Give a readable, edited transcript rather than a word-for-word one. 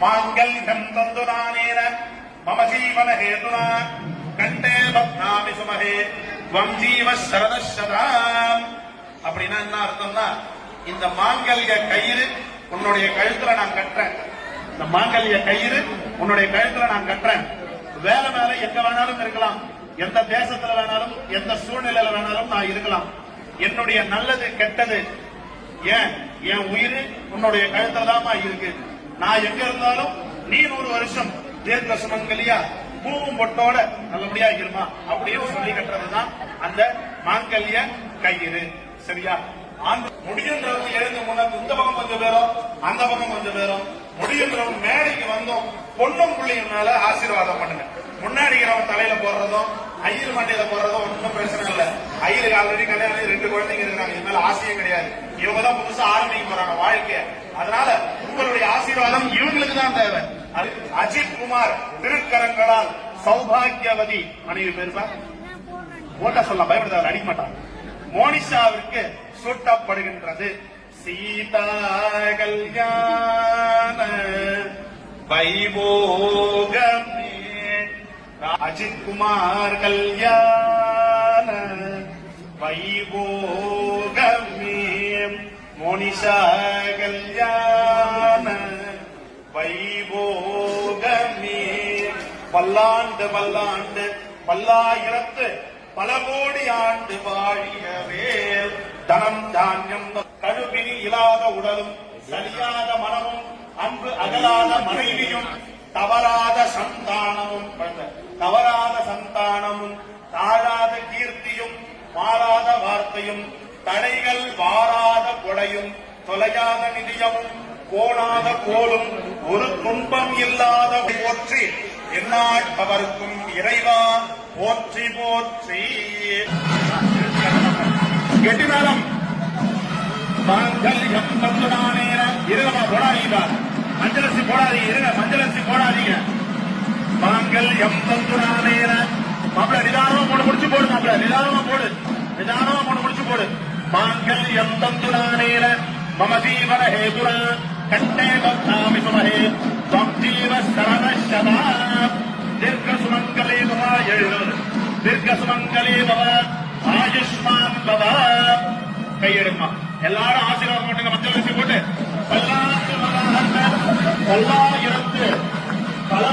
மாங்கல்யம் தந்துரானேன மம ஜீவன ஹேதுனா கண்டே பத்னாமி சுமஹே வம் ஜீவ சரதசதாம். அப்படின்னா என்ன அர்த்தம்னா, இந்த மாங்கல்ய கயிறு உன்னுடைய கழுத்துல நான் கட்டுறேன். இந்த மாங்கல்ய கயிறு உன்னுடைய கழுத்துல நான் கட்டுறேன். வேலை மேல எங்க வேணாலும் இருக்கலாம், எந்த தேசத்துல வேணாலும், எந்த சூழ்நிலையில வேணாலும் நான் இருக்கலாம். என்னுடைய நல்லது கெட்டது ஏன் என் உயிர் உன்னுடைய கழுத்துல தான் இருக்கு. நான் எங்க இருந்தாலும் நீ 100 வருஷம் தீர்க்க சுமங்கலியா பூவும் பொட்டோட நல்லபடியா இருமா அப்படின்னு சொல்லி கட்டுறதுதான் அந்த மாங்கல்ய கயிறு. சரியா? முடியுன்றவங்க எழுந்து முன்னாடி இந்த பக்கம் கொஞ்சம் பேரும் அந்த பக்கம் கொஞ்சம் பேரும் முடியுன்றவங்க மேடைக்கு வந்தோம் பொண்ணும் பிள்ளைங்க மேல ஆசீர்வாதம் பண்ணுங்க. முன்னாடி தலையில போடுறதும் ஐயர் மண்டையில போடுறதும் ஒன்றும் பிரச்சனை இல்ல. ஐயருக்கு ஆல்ரெடி கல்யாணம் 2 குழந்தைங்க இருக்காங்க. இது மேல ஆசையும் கிடையாது. இவங்கதான் புதுசா ஆரம்பிக்க போறாங்க வாழ்க்கைய. அதனால உங்களுடைய ஆசீர்வாதம் இவங்களுக்கு தான் தேவை. அஜித் குமார் திருக்கரங்களால் சௌபாகியவதி மனைவி பேருப்பா ஓட்ட சொல்லலாம், பயப்படுத்த அடிக்க மாட்டாங்க. மோனிஷாவிற்கு சூட்டப்படுகின்றது சீதா கல்யாண வைபோகமே. அஜித் குமார் கல்யாண வைபோகமே. மோனிஷா கல்யாண வைபோகமே. பல்லாண்டு பல்லாண்டு பல்லாயிரத்து பல கோடி ஆண்டு வாழியவே. தனம் தானியம் கழுவினி இல்லாத உடலும் சரியாத மனமும் அன்பு அகலாத மனைவியும் தவறாத சந்தானமும் தாழாத கீர்த்தியும் மாறாத வார்த்தையும் தடைகள் வாராத கொடையும் தொலையாத நிதியமும் கோணாத கோலும் ஒரு துன்பம் இல்லாத போற்றி எந்நாள் அவருக்கும் இறைவா போற்றி போற்றி. கெட்டினாலும் மாங்கல்யம் தந்துரானேன இருங்கம்மா போடாதீங்க, மஞ்சளரிசி போடாதீங்க, இருங்க மஞ்சளரிசி போடாதீங்க. மாங்கல்யம் தந்துரானேன மாப்பிள நிதானமா போட்டு முடிச்சு போடு, மாப்பிள நிதானமா போடு, நிதானமா போட்டு முடிச்சு போடு. மாங்கல்யம் தந்துரானேன மம ஜீவன ஹேதுனா கண்டே பத்னாமி சுமஹே வம் ஜீவ சரதசதாம். தீர்க்க சுமங்கலே பவ. எழுது தீர்க்க சுமங்கலே பவ ஆயுஷ்மான் பவ. கையெடுமா எல்லாரும் ஆசீர்வாதம் பண்ணுங்க. மஞ்சள் அரிசி போட்டு பல்லாயிரத்து பல